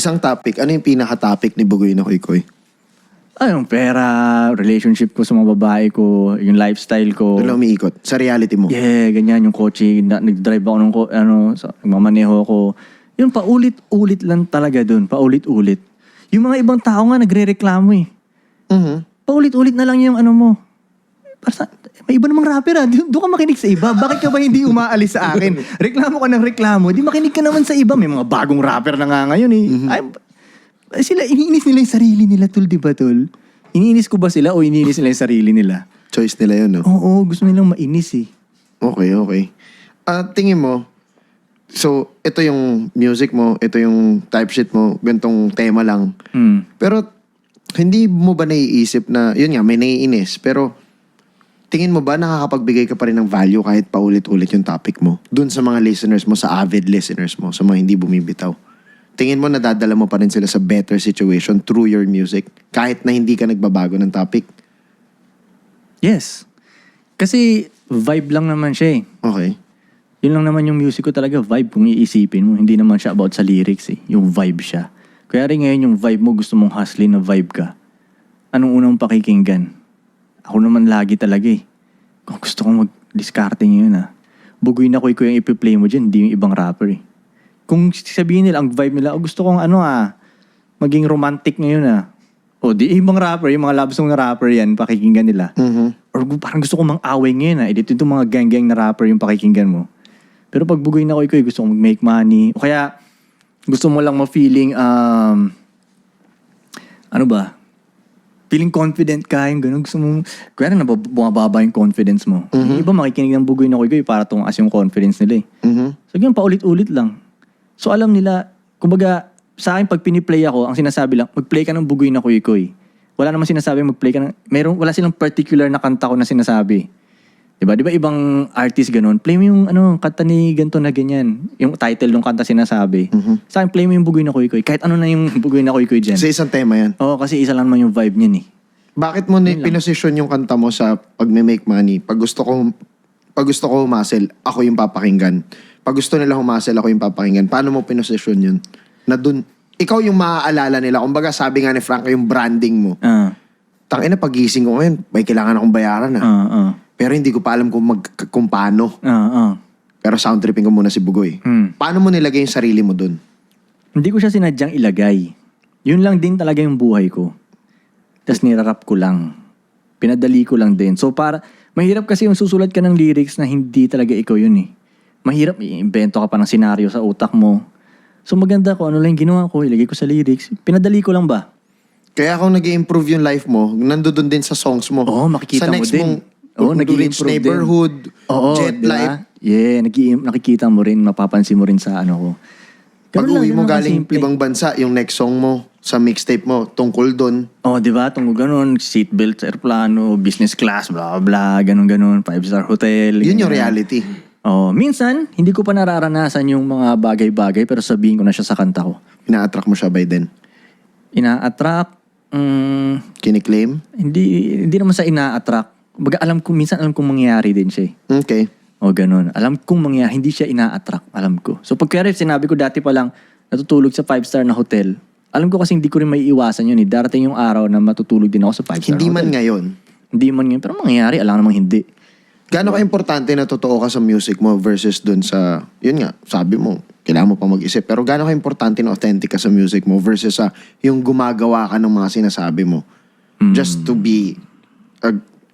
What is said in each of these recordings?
Isang topic, ano yung pinaka-topic ni Bugoy na Koy-Koy? Yung pera, relationship ko sa mga babae ko, yung lifestyle ko. Doon lang umiikot. Sa reality mo. Yeah, ganyan yung kotse. Nag-drive ako ng nagmamaneho ako. Yun, paulit-ulit lang talaga dun. Paulit-ulit. Yung mga ibang tao nga nagre-reklamo eh. Paulit-ulit na lang yung ano mo. May iba namang rapper doon ka makinig sa iba. Bakit ka ba hindi umaalis sa akin? Reklamo ka ng reklamo. Di makinig ka naman sa iba. May mga bagong rapper na nga ngayon eh. Sila, iniinis nila yung sarili nila, tol, di ba, tol? Iniinis ko ba sila o iniinis nila yung sarili nila? Choice nila yun, no? Oo, gusto nilang mainis eh. Okay. Tingin mo, so, ito yung music mo, ito yung type shit mo, gantong tema lang. Pero, hindi mo ba naiisip na, yun nga, may naiinis, pero, tingin mo ba nakakapagbigay ka pa rin ng value kahit paulit-ulit yung topic mo? Dun sa mga listeners mo, sa avid listeners mo, sa mga hindi bumibitaw. Tingin mo nadadala mo pa rin sila sa better situation through your music kahit na hindi ka nagbabago ng topic? Yes. Kasi vibe lang naman siya eh. Okay. Yun lang naman yung music ko talaga, vibe kung iisipin mo. Hindi naman siya about sa lyrics eh. Yung vibe siya. Kaya rin ngayon yung vibe mo, gusto mong hustling na vibe ka. Anong unang pakikinggan? Ako naman lagi talaga eh. Kung gusto kong mag-discarte ngayon Bugoy na Koy-Koy yung ipi-play mo dyan, hindi yung ibang rapper eh. Kung sabihin nila, ang vibe nila, gusto kong maging romantic ngayon O di ibang rapper, yung mga love song na rapper yan, pakikinggan nila. Or parang gusto kong mang-away ngayon dito yung mga gang-gang na rapper yung pakikinggan mo. Pero pag Bugoy na Koy-Koy, gusto kong mag-make money. O kaya, gusto mo lang ma-feeling, feeling confident ka, yung gano'n. Gusto mo, kaya na bumababa yung confidence mo. Yung iba makikinig ng Bugoy na Koy-Koy para tumaas yung confidence nila eh. So ganyan, paulit-ulit lang. So alam nila, kumbaga, sa akin pag piniplay ako, ang sinasabi lang, mag-play ka ng Bugoy na Koy-Koy. Wala naman sinasabi mag-play ka ng, wala silang particular na kanta ko na sinasabi. Diba ibang artist ganun, play mo yung kanta ni ganito na ganyan. Yung title ng kanta sinasabi. Sa akin, play mo yung Bugoy na Koy-Koy. Kahit ano na yung Bugoy na Koy-Koy dyan. Sa isang tema yan? Oo, kasi isa lang naman yung vibe niyan eh. Bakit mo pinosisyon yung kanta mo sa pag-make money? Pag gusto ko humasel, ako yung papakinggan. Pag gusto nila humasel, ako yung papakinggan. Paano mo pinosisyon yun? Na dun, ikaw yung maaalala nila. Kumbaga sabi nga ni Frank, yung branding mo. Tangina, pagising ko ngayon, may kailangan akong bayaran Pero hindi ko pa alam kung paano. Pero sound tripping ko muna si Bugoy. Paano mo nilagay yung sarili mo dun? Hindi ko siya sinadyang ilagay. Yun lang din talaga yung buhay ko. Tapos nirarap ko lang. Pinadali ko lang din. So mahirap kasi yung susulat ka ng lyrics na hindi talaga ikaw yun eh. Mahirap, i-invento ka pa ng senaryo sa utak mo. So maganda ko, ano lang ginawa ko, ilagay ko sa lyrics. Pinadali ko lang ba? Kaya kung nag-i-improve yung life mo, nandoon din sa songs mo. Oo, makikita sa mo next din. Oo, nag-i-improve neighborhood, Jet Life. Yeah, nakikita mo rin, mapapansin mo rin sa ko. Pag uwi mo galing ibang bansa, yung next song mo, sa mixtape mo, tungkol doon. Di ba? Tungkol ganun, seatbelt sa aeroplano, business class, blah, blah, ganun, 5-star hotel. Yun yung reality. Minsan, hindi ko pa nararanasan yung mga bagay-bagay, pero sabihin ko na siya sa kanta ko. Ina-attract mo siya by then? Ina-attract? Kiniklaim? Hindi naman sa ina-attract. Baga minsan alam kong mangyayari din siya. Okay. Ganun. Alam kong mangyayari, hindi siya ina-attract. Alam ko. So pag kaya sinabi ko dati pa lang, natutulog sa 5-star na hotel, alam ko kasi hindi ko rin may iwasan yun eh. Darating yung araw na matutulog din ako sa 5-star Hindi hotel. man ngayon. Hindi man ngayon. Pero mangyayari, alam namang hindi. Gaano ka-importante na totoo ka sa music mo versus dun sa, yun nga, sabi mo, kailangan mo pang mag-isip. Pero gaano ka-importante na authentic ka sa music mo versus sa yung gumagawa ka ng mga sinasabi mo. Just to be,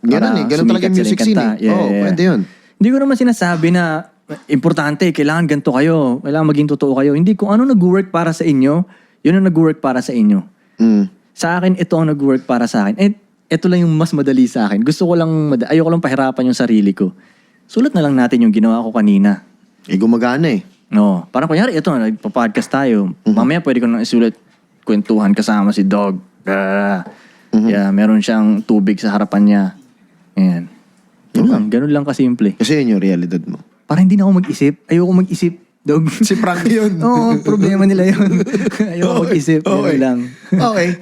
ganun talaga yung music scene eh. Pwede yun. Hindi ko naman sinasabi na importante, kailangan ganito kayo, kailangan maging totoo kayo. Hindi, kung ano nag-work para sa inyo, yun ang nag-work para sa inyo. Sa akin, ito ang nag-work para sa akin. Ito lang yung mas madali sa akin. Ayoko lang pahirapan yung sarili ko. Sulat na lang natin yung ginawa ko kanina. Gumagana eh. Parang kunyari, ito, nagpa-podcast tayo. Mamaya pwede ko nang isulat, kwentuhan kasama si Dog. Yeah, meron siyang tubig sa harapan niya. Ayan. Ganun lang kasimple. Kasi yun yung realidad mo. Parang hindi na ako mag-isip. Ayoko mag-isip. Dog. Si Frank yun. Oo, problema nila yun. Ayoko mag-isip. Ganun lang. Okay.